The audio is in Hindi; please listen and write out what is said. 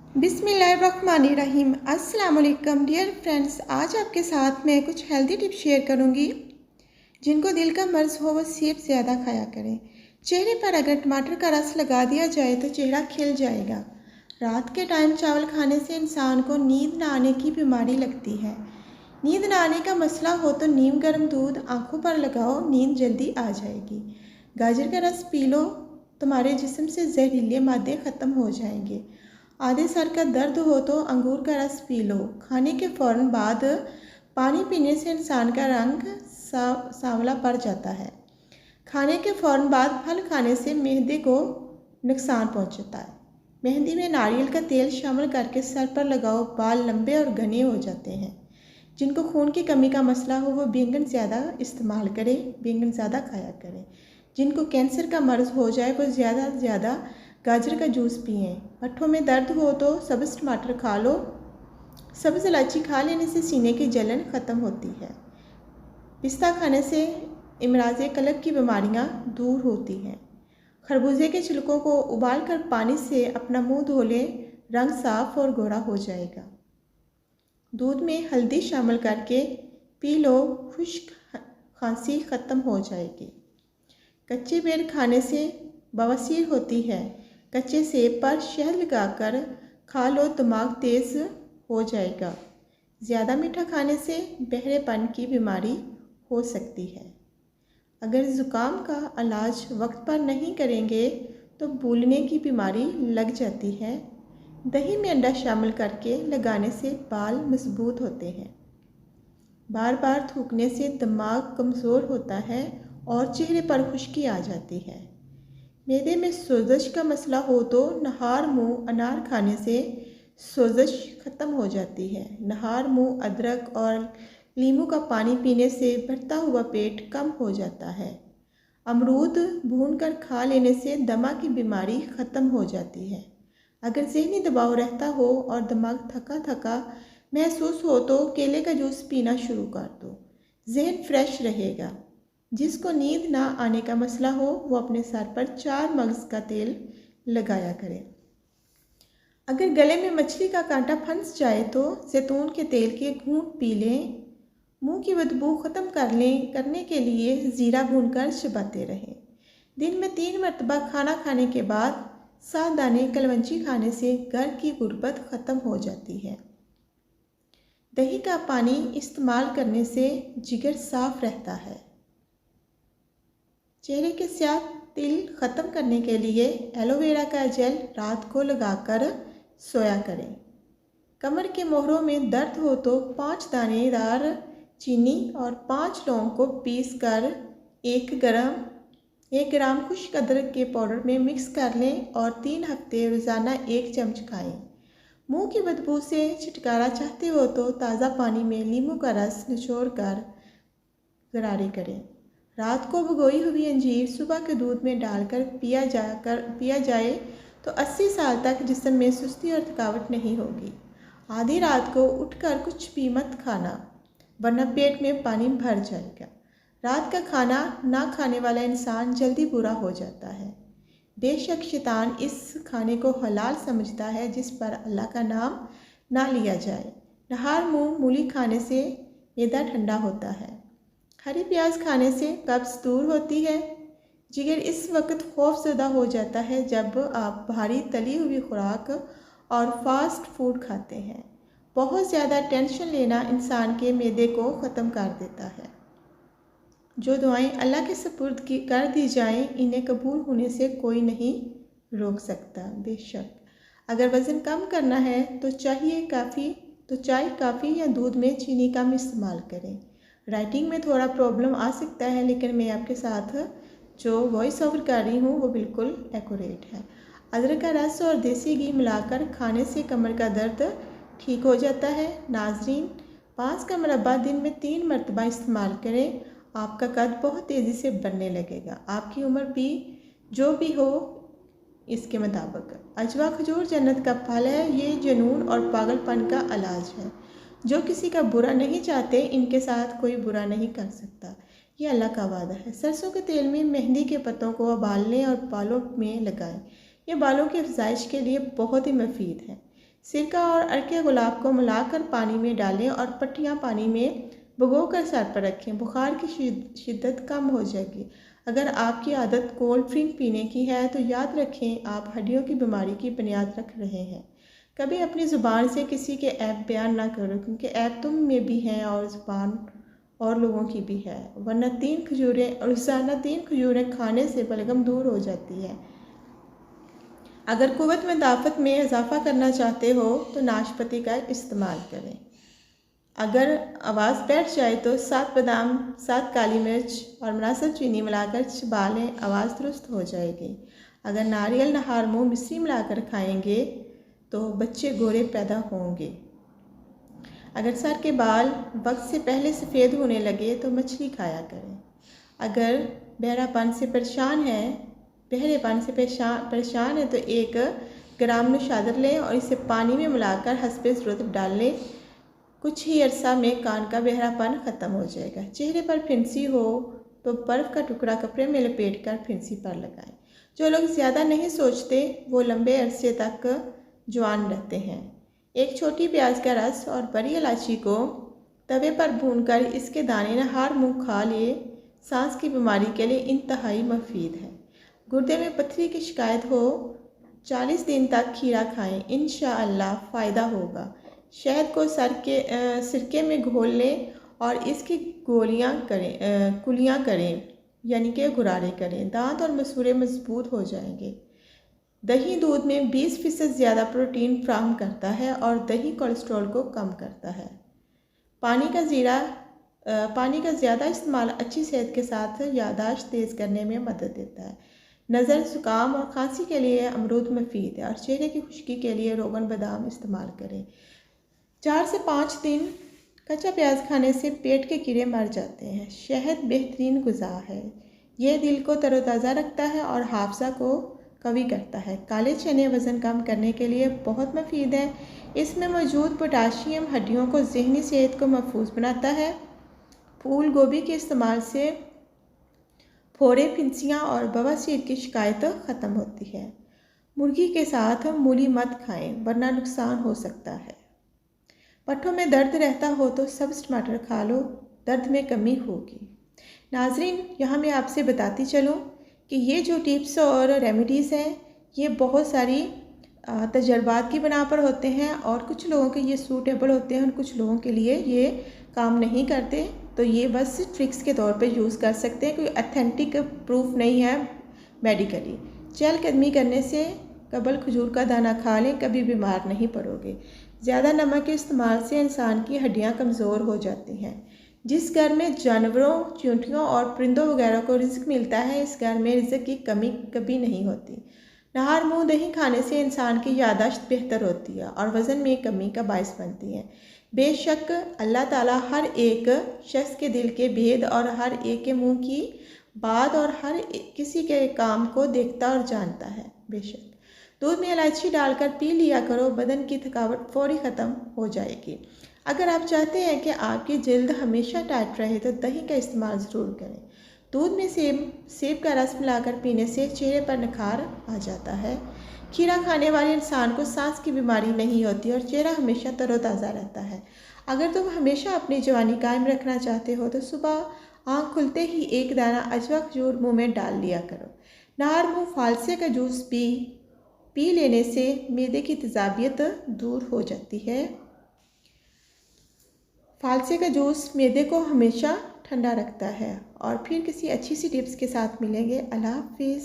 बिस्मिल्लाहिर्रहमानिर्रहीम। अस्सलाम वालेकुम डियर फ्रेंड्स, आज आपके साथ मैं कुछ हेल्दी टिप्स शेयर करूंगी। जिनको दिल का मर्ज़ हो वो सेब ज़्यादा खाया करें। चेहरे पर अगर टमाटर का रस लगा दिया जाए तो चेहरा खिल जाएगा। रात के टाइम चावल खाने से इंसान को नींद न आने की बीमारी लगती है। नींद न आने का मसला हो तो नीम गर्म दूध आँखों पर लगाओ, नींद जल्दी आ जाएगी। गाजर का रस पी लो, तुम्हारे जिस्म से जहरीले मादे ख़त्म हो जाएंगे। आधे सर का दर्द हो तो अंगूर का रस पी लो। खाने के फ़ौरन बाद पानी पीने से इंसान का रंग सांवला पड़ जाता है। खाने के फ़ौरन बाद फल खाने से मेदे को नुकसान पहुंचता है। मेहंदी में नारियल का तेल शामिल करके सर पर लगाओ, बाल लंबे और घने हो जाते हैं। जिनको खून की कमी का मसला हो वो बैंगन ज़्यादा इस्तेमाल करें, बैंगन ज़्यादा खाया करें। जिनको कैंसर का मर्ज़ हो जाए वो ज़्यादा से ज़्यादा गाजर का जूस पिएं। पट्ठों में दर्द हो तो सब्ज़ टमाटर खा लो। सब्ज़ इलायची खा लेने से सीने की जलन ख़त्म होती है। पिस्ता खाने से इमराज़ कल्ब की बीमारियां दूर होती हैं। खरबूजे के छिलकों को उबाल कर पानी से अपना मुंह धो लें, रंग साफ और गोरा हो जाएगा। दूध में हल्दी शामिल करके पी लो, खुश्क खांसी ख़त्म हो जाएगी। कच्चे बेर खाने से बवासीर होती है। कच्चे सेब पर शहद लगाकर खा लो, दिमाग तेज़ हो जाएगा। ज़्यादा मीठा खाने से बहरेपन की बीमारी हो सकती है। अगर ज़ुकाम का इलाज वक्त पर नहीं करेंगे तो भूलने की बीमारी लग जाती है। दही में अंडा शामिल करके लगाने से बाल मजबूत होते हैं। बार बार थूकने से दिमाग कमज़ोर होता है और चेहरे पर खुश्की आ जाती है। मैदे में सोजश का मसला हो तो नहार मुंह अनार खाने से सोजश ख़त्म हो जाती है। नहार मुंह अदरक और नींबू का पानी पीने से बढ़ता हुआ पेट कम हो जाता है। अमरूद भूनकर खा लेने से दमा की बीमारी ख़त्म हो जाती है। अगर ज़हनी दबाव रहता हो और दिमाग थका थका महसूस हो तो केले का जूस पीना शुरू कर दो, जहन फ्रेश रहेगा। जिसको नींद ना आने का मसला हो वो अपने सर पर 4 मगज़ का तेल लगाया करें। अगर गले में मछली का कांटा फंस जाए तो जैतून के तेल के घूंट पी लें। मुंह की बदबू ख़त्म करने के लिए ज़ीरा भूनकर चबाते रहें। दिन में 3 मरतबा खाना खाने के बाद 7 दाने कलवंजी खाने से घर की गुर्बत ख़त्म हो जाती है। दही का पानी इस्तेमाल करने से जिगर साफ रहता है। चेहरे के स्याह तिल ख़त्म करने के लिए एलोवेरा का जेल रात को लगाकर सोया करें। कमर के मोहरों में दर्द हो तो 5 दानेदार चीनी और 5 लौंग को पीस कर 1 ग्राम खुश्क अदरक के पाउडर में मिक्स कर लें और 3 हफ्ते रोज़ाना 1 चम्मच खाएं। मुंह की बदबू से छुटकारा चाहते हो तो ताज़ा पानी में नींबू का रस निचोड़ कर गरारे करें। रात को भिगोई हुई अंजीर सुबह के दूध में डालकर पिया जाए तो 80 साल तक जिस्म में सुस्ती और थकावट नहीं होगी। आधी रात को उठकर कुछ भी मत खाना वरना पेट में पानी भर जाएगा। रात का खाना ना खाने वाला इंसान जल्दी बुरा हो जाता है। बेशक शैतान इस खाने को हलाल समझता है जिस पर अल्लाह का नाम ना लिया जाए। नहार मुंह मूली खाने से मैदा ठंडा होता है। हरी प्याज खाने से कब्ज़ दूर होती है। जिगर इस वक्त खौफज़दा हो जाता है जब आप भारी तली हुई खुराक और फास्ट फूड खाते हैं। बहुत ज़्यादा टेंशन लेना इंसान के मैदे को ख़त्म कर देता है। जो दुआएं अल्लाह के सुपुर्द कर दी जाएं, इन्हें कबूल होने से कोई नहीं रोक सकता। बेशक अगर वज़न कम करना है तो चाय काफ़ी या दूध में चीनी कम इस्तेमाल करें। राइटिंग में थोड़ा प्रॉब्लम आ सकता है लेकिन मैं आपके साथ जो वॉइस ओवर कर रही हूँ वो बिल्कुल एक्यूरेट है। अदरक का रस और देसी घी मिलाकर खाने से कमर का दर्द ठीक हो जाता है। नाजरीन, 5 का मुरब्बा दिन में 3 मरतबा इस्तेमाल करें। आपका कद बहुत तेज़ी से बढ़ने लगेगा। आपकी उम्र भी जो भी हो इसके मुताबिक। अजवा खजूर जन्नत का फल है। ये जुनून और पागलपन का इलाज है। जो किसी का बुरा नहीं चाहते इनके साथ कोई बुरा नहीं कर सकता, ये अल्लाह का वादा है। सरसों के तेल में मेहंदी के पत्तों को उबाल लें और बालों में लगाएं। ये बालों की अफजाइश के लिए बहुत ही मुफीद है। सिरका और अर्के गुलाब को मिलाकर पानी में डालें और पट्टियाँ पानी में भिगोकर सर पर रखें। बुखार की शिद्दत कम हो जाएगी। अगर आपकी आदत कोल्ड ड्रिंक पीने की है तो याद रखें आप हड्डियों की बीमारी की बुनियाद रख रहे हैं। कभी अपनी ज़ुबान से किसी के ऐब बयान ना करो, क्योंकि ऐब तुम में भी हैं और ज़ुबान और लोगों की भी है। वरना 3 खजूरें रोज़ाना 3 खजूरें खाने से बलगम दूर हो जाती है। अगर कुव्वत में ताकत में इजाफ़ा करना चाहते हो तो नाशपाती का इस्तेमाल करें। अगर आवाज़ बैठ जाए तो 7 बादाम, 7 काली मिर्च और मुनासिब चीनी मिलाकर चबा लें, आवाज़ दुरुस्त हो जाएगी। अगर नारियल नहार मुँह मिश्री मिलाकर खाएंगे तो बच्चे गोरे पैदा होंगे। अगर सर के बाल वक्त से पहले सफ़ेद होने लगे तो मछली खाया करें। अगर बहरापन से परेशान है तो 1 ग्राम नौशादर लें और इसे पानी में मिलाकर हस्बे ज़रूरत डाल लें। कुछ ही अरसा में कान का बहरापन ख़त्म हो जाएगा। चेहरे पर फिंसी हो तो बर्फ़ का टुकड़ा कपड़े में लपेट कर फिंसी पर लगाएं। जो लोग ज़्यादा नहीं सोचते वो लंबे अरसे तक जवान रहते हैं। 1 छोटी प्याज का रस और बड़ी इलायची को तवे पर भूनकर इसके दाने नहार मुँह खा लिए, सांस की बीमारी के लिए इंतहाई मुफीद है। गुर्दे में पथरी की शिकायत हो 40 दिन तक खीरा खाएं, इंशाअल्लाह फ़ायदा होगा। शहद को सिरके में घोल लें और इसकी कुलियाँ करें, यानी कि गुरारे करें। दांत और मसूड़े मजबूत हो जाएंगे। दही दूध में 20% ज़्यादा प्रोटीन फ्राहम करता है और दही कोलेस्ट्रॉल को कम करता है। पानी का ज़्यादा इस्तेमाल अच्छी सेहत के साथ याददाश्त तेज़ करने में मदद देता है। नज़र, ज़ुकाम और खांसी के लिए अमरूद मुफीद है और चेहरे की खुश्की के लिए रोगन बादाम इस्तेमाल करें। 4 से 5 दिन कच्चा प्याज खाने से पेट के कीड़े मर जाते हैं। शहद बेहतरीन गुज़ा है। ये दिल को तरोताज़ा रखता है और हाफजा को कवी करता है। काले चने वज़न कम करने के लिए बहुत मुफीद है। इसमें मौजूद पोटाशियम हड्डियों को ज़हनी सेहत को महफूज बनाता है। फूल गोभी के इस्तेमाल से फोड़े, फिंसियाँ और बवासीर की शिकायत ख़त्म होती है। मुर्गी के साथ मूली मत खाएं वरना नुकसान हो सकता है। पट्ठों में दर्द रहता हो तो सब्ज़ टमाटर खा लो, दर्द में कमी होगी। नाजरीन, यहाँ मैं आपसे बताती चलूँ कि ये जो टिप्स और रेमेडीज़ हैं ये बहुत सारी तजर्बात की बना पर होते हैं और कुछ लोगों के ये सूटेबल होते हैं और कुछ लोगों के लिए ये काम नहीं करते। तो ये बस ट्रिक्स के तौर पे यूज़ कर सकते हैं, कोई अथेंटिक प्रूफ नहीं है मेडिकली। चहलकदमी करने से कबल खजूर का दाना खा लें, कभी बीमार नहीं पड़ोगे। ज़्यादा नमक के इस्तेमाल से इंसान की हड्डियाँ कमज़ोर हो जाती हैं। जिस घर में जानवरों, चींटियों और परिंदों वगैरह को रिज़्क मिलता है, इस घर में रिज़्क की कमी कभी नहीं होती। नहार मुँह दही खाने से इंसान की याददाश्त बेहतर होती है और वज़न में कमी का बायस बनती है। बेशक अल्लाह ताला हर एक शख्स के दिल के भेद और हर एक के मुंह की बात और हर किसी के काम को देखता और जानता है। बेशक दूध में इलायची डालकर पी लिया करो, बदन की थकावट फौरी ख़त्म हो जाएगी। अगर आप चाहते हैं कि आपकी जल्द हमेशा टाइट रहे तो दही का इस्तेमाल ज़रूर करें। दूध में सेब का रस मिलाकर पीने से चेहरे पर निखार आ जाता है। खीरा खाने वाले इंसान को सांस की बीमारी नहीं होती और चेहरा हमेशा तरोताज़ा रहता है। अगर तुम हमेशा अपनी जवानी कायम रखना चाहते हो तो सुबह आँख खुलते ही 1 दाना अजवा खजूर मुँह में डाल लिया करो। नहार मुँह फालसे का जूस पी लेने से मैदे की तेज़ाबियत दूर हो जाती है। फालसे का जूस मैदे को हमेशा ठंडा रखता है। और फिर किसी अच्छी सी टिप्स के साथ मिलेंगे। अल्लाह हाफिज़।